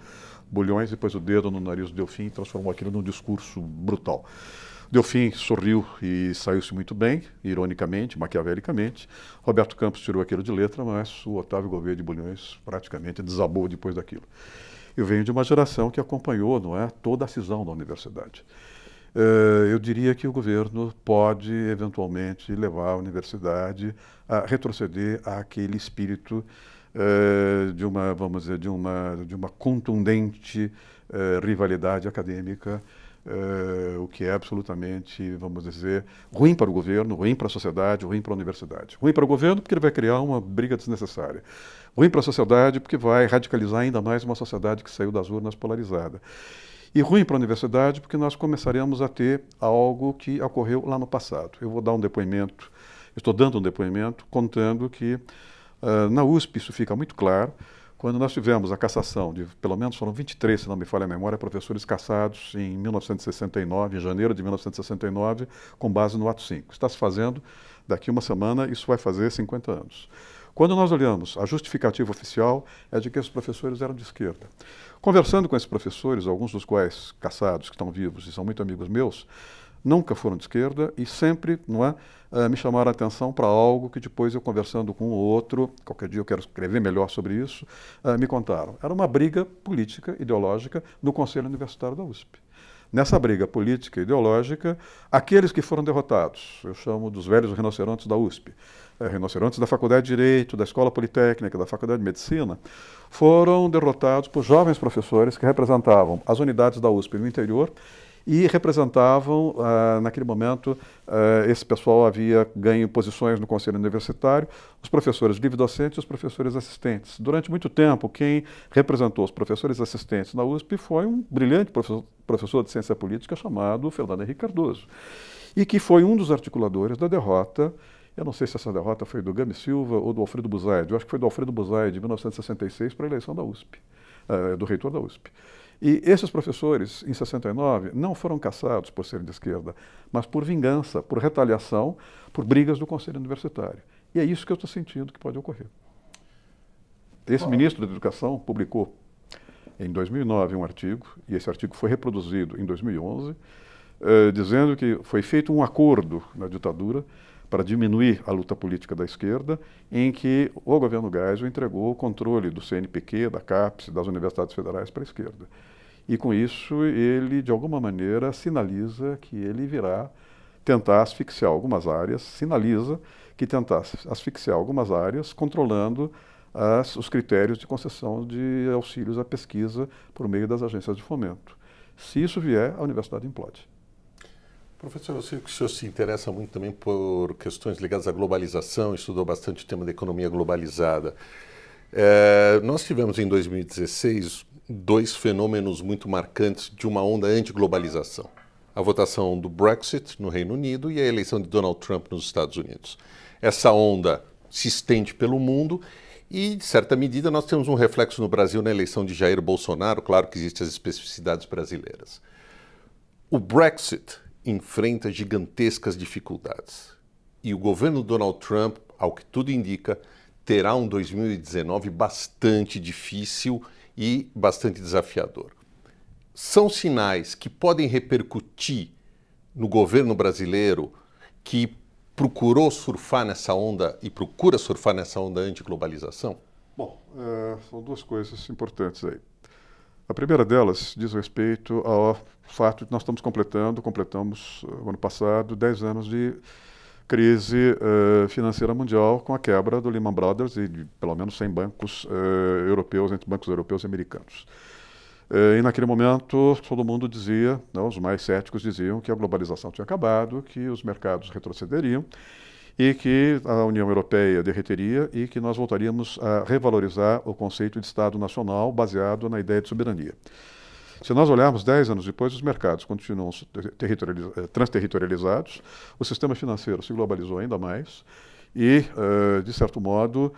[SPEAKER 2] Bulhões e pôs o dedo no nariz do Delfim e transformou aquilo num discurso brutal. Delfim sorriu e saiu-se muito bem, ironicamente, maquiavelicamente. Roberto Campos tirou aquilo de letra, mas o Otávio Gouveia de Bulhões praticamente desabou depois daquilo. Eu venho de uma geração que acompanhou, não é, toda a cisão da universidade. Eu diria que o governo pode, eventualmente, levar a universidade a retroceder àquele espírito de uma, vamos dizer, de uma contundente rivalidade acadêmica, o que é absolutamente, vamos dizer, ruim para o governo, ruim para a sociedade, ruim para a universidade. Ruim para o governo porque ele vai criar uma briga desnecessária. Ruim para a sociedade porque vai radicalizar ainda mais uma sociedade que saiu das urnas polarizada. E ruim para a universidade porque nós começaremos a ter algo que ocorreu lá no passado. Eu vou dar um depoimento, estou dando um depoimento contando que na USP isso fica muito claro. Quando nós tivemos a cassação de, pelo menos foram 23, se não me falha a memória, professores cassados em 1969, em janeiro de 1969, com base no ato 5. Está se fazendo, daqui uma semana, isso vai fazer 50 anos. Quando nós olhamos, a justificativa oficial é de que os professores eram de esquerda. Conversando com esses professores, alguns dos quais cassados, que estão vivos e são muito amigos meus, nunca foram de esquerda e sempre, não é, me chamaram a atenção para algo que depois eu conversando com o outro, qualquer dia eu quero escrever melhor sobre isso, me contaram. Era uma briga política, ideológica, no Conselho Universitário da USP. Nessa briga política e ideológica, aqueles que foram derrotados, eu chamo dos velhos rinocerontes da USP, rinocerontes da Faculdade de Direito, da Escola Politécnica, da Faculdade de Medicina, foram derrotados por jovens professores que representavam as unidades da USP no interior e representavam, naquele momento, esse pessoal havia ganho posições no Conselho Universitário, os professores livre-docentes e os professores assistentes. Durante muito tempo, quem representou os professores assistentes na USP foi um brilhante professor de ciência política chamado Fernando Henrique Cardoso, e que foi um dos articuladores da derrota. Eu não sei se essa derrota foi do Gami Silva ou do Alfredo Buzaide. Eu acho que foi do Alfredo Buzaide, de 1966, para a eleição da USP, do reitor da USP. E esses professores, em 69, não foram cassados por serem de esquerda, mas por vingança, por retaliação, por brigas do Conselho Universitário. E é isso que eu estou sentindo que pode ocorrer. Esse ministro da Educação publicou, em 2009, um artigo, e esse artigo foi reproduzido em 2011, dizendo que foi feito um acordo na ditadura para diminuir a luta política da esquerda, em que o governo Geisel entregou o controle do CNPq, da CAPES, das universidades federais para a esquerda. E com isso ele, de alguma maneira, sinaliza que ele virá tentar asfixiar algumas áreas, sinaliza que tentar asfixiar algumas áreas, controlando os critérios de concessão de auxílios à pesquisa por meio das agências de fomento. Se isso vier, a universidade implode.
[SPEAKER 3] Professor, eu sei que o senhor se interessa muito também por questões ligadas à globalização, estudou bastante o tema da economia globalizada. Nós tivemos em 2016 dois fenômenos muito marcantes de uma onda anti-globalização. A votação do Brexit no Reino Unido e a eleição de Donald Trump nos Estados Unidos. Essa onda se estende pelo mundo e, de certa medida, nós temos um reflexo no Brasil na eleição de Jair Bolsonaro. Claro que existem as especificidades brasileiras. O Brexit enfrenta gigantescas dificuldades. E o governo Donald Trump, ao que tudo indica, terá um 2019 bastante difícil e bastante desafiador. São sinais que podem repercutir no governo brasileiro que procurou surfar nessa onda e procura surfar nessa onda anti-globalização?
[SPEAKER 2] Bom, são duas coisas importantes aí. A primeira delas diz respeito ao fato de que nós completamos no ano passado 10 anos de crise financeira mundial com a quebra do Lehman Brothers e de pelo menos 100 bancos europeus, entre bancos europeus e americanos. E naquele momento todo mundo dizia, os mais céticos diziam que a globalização tinha acabado, que os mercados retrocederiam e que a União Europeia derreteria e que nós voltaríamos a revalorizar o conceito de Estado Nacional baseado na ideia de soberania. Se nós olharmos 10 anos depois, os mercados continuam transterritorializados, o sistema financeiro se globalizou ainda mais e, de certo modo,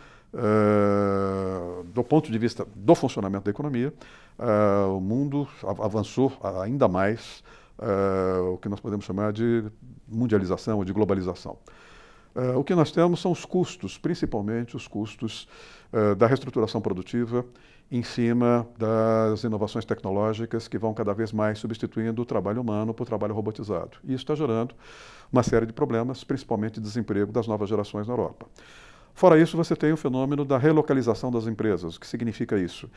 [SPEAKER 2] do ponto de vista do funcionamento da economia, o mundo avançou ainda mais o que nós podemos chamar de mundialização ou de globalização. O que nós temos são os custos, principalmente os custos da reestruturação produtiva em cima das inovações tecnológicas que vão cada vez mais substituindo o trabalho humano por trabalho robotizado. E isso está gerando uma série de problemas, principalmente de desemprego das novas gerações na Europa. Fora isso, você tem o fenômeno da relocalização das empresas. O que significa isso?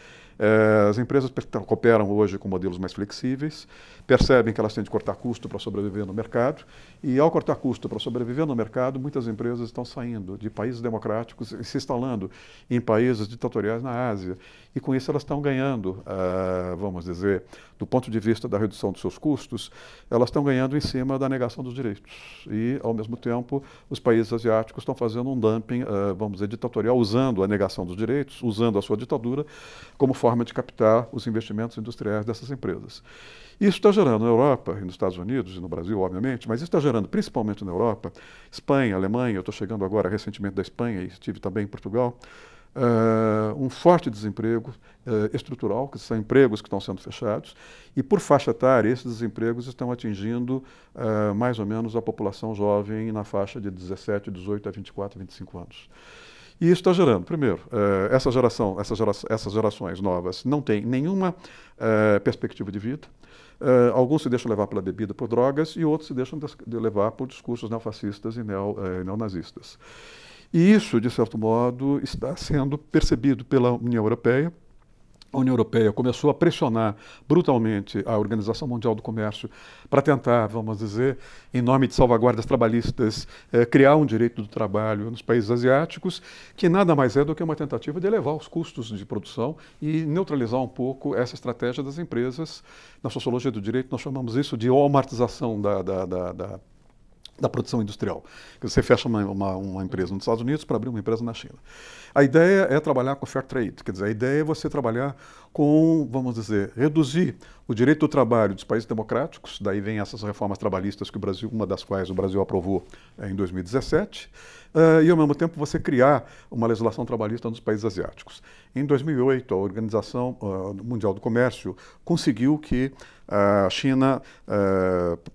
[SPEAKER 2] As empresas cooperam hoje com modelos mais flexíveis, percebem que elas têm de cortar custo para sobreviver no mercado, e ao cortar custo para sobreviver no mercado, muitas empresas estão saindo de países democráticos e se instalando em países ditatoriais na Ásia. E com isso elas estão ganhando, vamos dizer, do ponto de vista da redução dos seus custos, elas estão ganhando em cima da negação dos direitos. E, ao mesmo tempo, os países asiáticos estão fazendo um dumping, vamos dizer, ditatorial, usando a negação dos direitos, usando a sua ditadura como forma de captar os investimentos industriais dessas empresas. Isso está gerando na Europa, e nos Estados Unidos e no Brasil, obviamente, mas isso está gerando principalmente na Europa, Espanha, Alemanha, eu estou chegando agora recentemente da Espanha e estive também em Portugal, um forte desemprego estrutural, que são empregos que estão sendo fechados, e por faixa etária, esses desempregos estão atingindo mais ou menos a população jovem na faixa de 17, 18 a 24, 25 anos. E isso está gerando, primeiro, essas gerações novas não têm nenhuma perspectiva de vida. Alguns se deixam levar pela bebida, por drogas, e outros se deixam levar por discursos neofascistas e neonazistas. E isso, de certo modo, está sendo percebido pela União Europeia. A União Europeia começou a pressionar brutalmente a Organização Mundial do Comércio para tentar, vamos dizer, em nome de salvaguardas trabalhistas, criar um direito do trabalho nos países asiáticos, que nada mais é do que uma tentativa de elevar os custos de produção e neutralizar um pouco essa estratégia das empresas. Na sociologia do direito, nós chamamos isso de walmartização da produção industrial. Você fecha uma empresa nos Estados Unidos para abrir uma empresa na China. A ideia é trabalhar com fair trade, quer dizer, a ideia é você trabalhar com, vamos dizer, reduzir o direito do trabalho dos países democráticos, daí vem essas reformas trabalhistas que o Brasil, uma das quais o Brasil aprovou em 2017, e ao mesmo tempo você criar uma legislação trabalhista nos países asiáticos. Em 2008, a Organização Mundial do Comércio conseguiu que a China,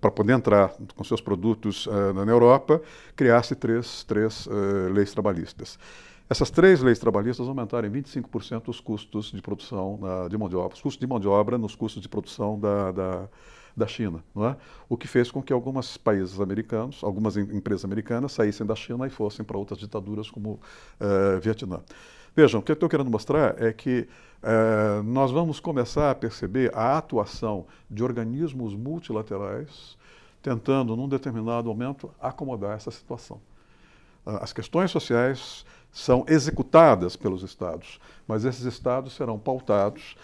[SPEAKER 2] para poder entrar com seus produtos na Europa, criasse três leis trabalhistas. Essas 3 leis trabalhistas aumentaram em 25% os custos de produção de mão de obra, os custos de mão de obra nos custos de produção da China, não é? O que fez com que alguns países americanos, algumas empresas americanas saíssem da China e fossem para outras ditaduras como Vietnã. Vejam, o que eu estou querendo mostrar é que nós vamos começar a perceber a atuação de organismos multilaterais tentando, num determinado momento, acomodar essa situação. As questões sociais são executadas pelos Estados, mas esses Estados serão pautados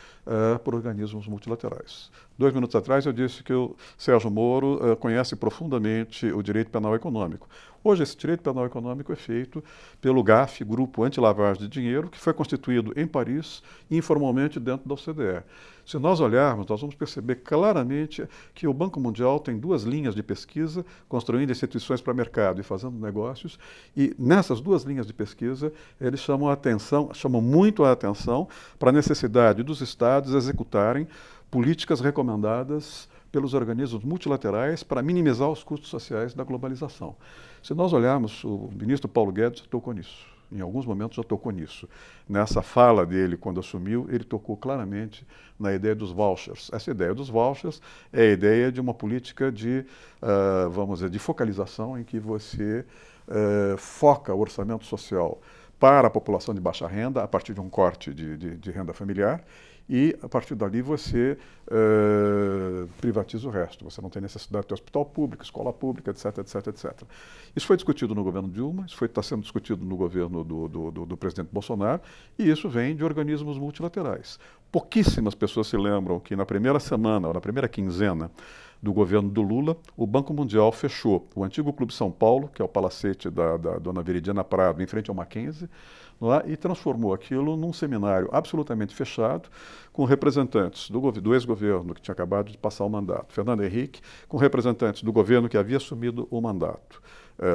[SPEAKER 2] por organismos multilaterais. 2 minutos atrás eu disse que o Sérgio Moro conhece profundamente o direito penal econômico. Hoje esse direito penal econômico é feito pelo GAF, Grupo Anti-Lavagem de Dinheiro, que foi constituído em Paris, informalmente dentro da OCDE. Se nós olharmos, nós vamos perceber claramente que o Banco Mundial tem 2 linhas de pesquisa, construindo instituições para mercado e fazendo negócios, e nessas 2 linhas de pesquisa, eles chamam muito a atenção para a necessidade dos Estados executarem políticas recomendadas pelos organismos multilaterais para minimizar os custos sociais da globalização. Se nós olharmos, o ministro Paulo Guedes tocou nisso. Em alguns momentos já tocou nisso. Nessa fala dele, quando assumiu, ele tocou claramente na ideia dos vouchers. Essa ideia dos vouchers é a ideia de uma política de, vamos dizer, de focalização em que você foca o orçamento social para a população de baixa renda, a partir de um corte de renda familiar, e a partir dali você privatiza o resto. Você não tem necessidade de ter hospital público, escola pública, etc, etc, etc. Isso foi discutido no governo Dilma, isso está sendo discutido no governo do presidente Bolsonaro, e isso vem de organismos multilaterais. Pouquíssimas pessoas se lembram que na primeira semana, ou na primeira quinzena do governo do Lula, o Banco Mundial fechou o antigo Clube São Paulo, que é o palacete da dona Veridiana Prado, em frente ao Mackenzie, e transformou aquilo num seminário absolutamente fechado, com representantes do ex-governo que tinha acabado de passar o mandato, Fernando Henrique, com representantes do governo que havia assumido o mandato,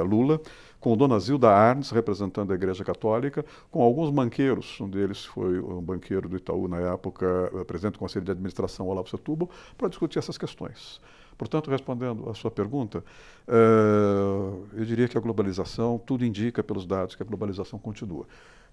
[SPEAKER 2] Lula, com Dona Zilda Arnes, representando a Igreja Católica, com alguns banqueiros, um deles foi um banqueiro do Itaú na época, presidente do Conselho de Administração, Olavo Setúbal, para discutir essas questões. Portanto, respondendo à sua pergunta, eu diria que a globalização, tudo indica pelos dados que a globalização continua.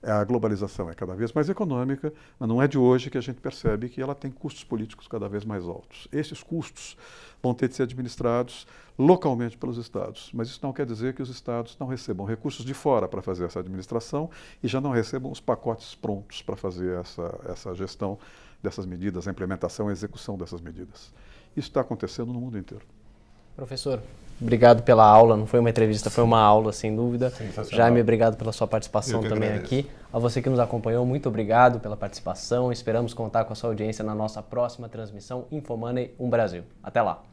[SPEAKER 2] A globalização é cada vez mais econômica, mas não é de hoje que a gente percebe que ela tem custos políticos cada vez mais altos. Esses custos vão ter de ser administrados localmente pelos Estados, mas isso não quer dizer que os Estados não recebam recursos de fora para fazer essa administração e já não recebam os pacotes prontos para fazer essa gestão dessas medidas, a implementação e a execução dessas medidas. Isso está acontecendo no mundo inteiro.
[SPEAKER 1] Professor, obrigado pela aula, não foi uma entrevista, foi uma aula, sem dúvida. Jaime, obrigado pela sua participação também aqui. A você que nos acompanhou, muito obrigado pela participação. Esperamos contar com a sua audiência na nossa próxima transmissão InfoMoney Brasil. Até lá!